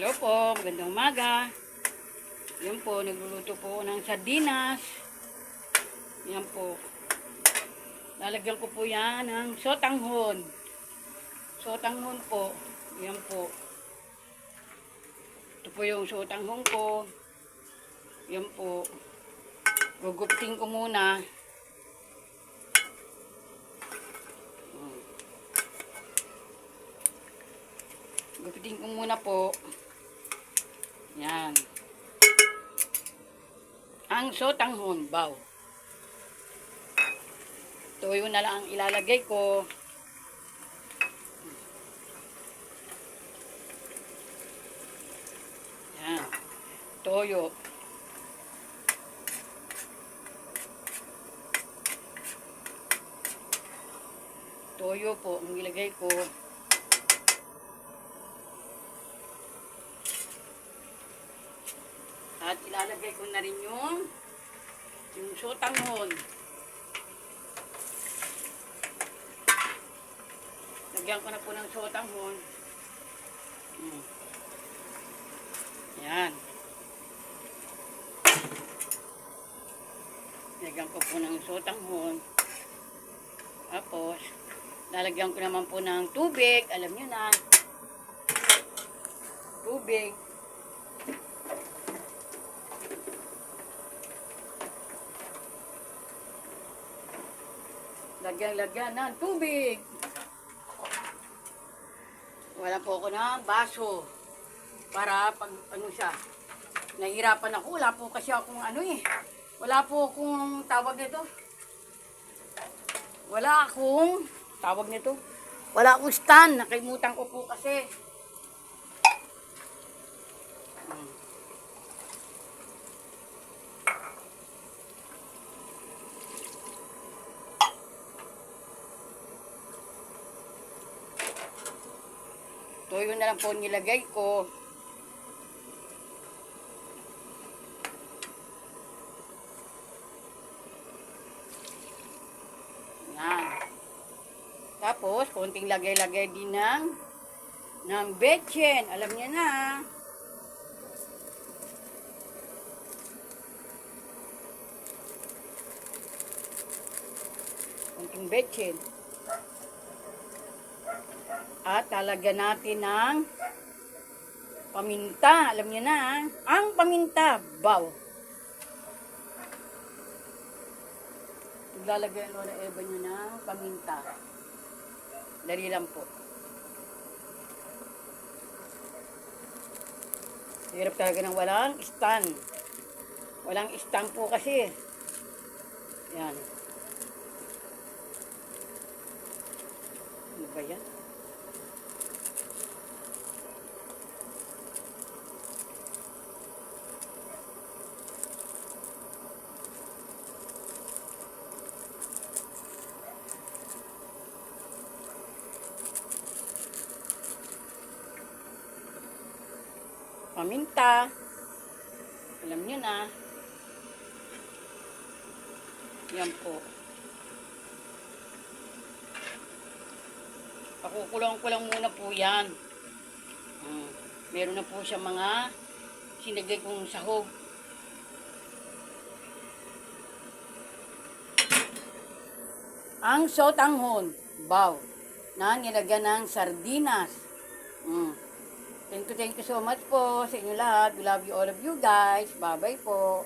Hello po, magandang umaga. Yan po, nagluluto po ng sardinas. Yan po. Lalagyan ko po yan ng sotanghon. Sotanghon po. Yan po. Ito po yung sotanghon ko. Yan po. Gugupting ko muna. Gupitin ko muna po. Yan. Ang sotanghon, baw. Toyo na lang ang ilalagay ko. Yan. Toyo. Toyo po ang ilagay ko. At ilalagay ko na rin yung sotanghon. Lagyan ko na po ng sotanghon. Yan. Lagyan ko po ng sotanghon. Tapos, lalagyan ko naman po ng tubig. Alam nyo na. Tubig. Lagyan ng tubig. Wala po ako ng baso. Para pag ano siya. Nahihirapan ako. Wala po kasi akong ano eh. Wala po akong tawag nito. Wala akong tawag nito. Wala akong stand. Nakalimutan ko po kasi. Toyo na lang po nilagay ko. Yan. Tapos, konting lagay-lagay din ng betchin. Alam niya na. Konting betchin. At talagyan natin ng paminta. Alam niyo na, ang paminta, baw. Lalagyan mo na eba nyo ng paminta. Dali lang po. Hirap talaga ng walang stand. Walang stand po kasi. Yan. Ano ba yan? Paminta. Alam nyo na. Yan po. Pakukulong ko lang muna po yan. Meron na po siya mga sinagay kong sahog. Ang sotanghon, baw, na nilagyan ng sardinas. Thank you so much po sa inyo lahat. We love you all of you guys. Bye-bye po.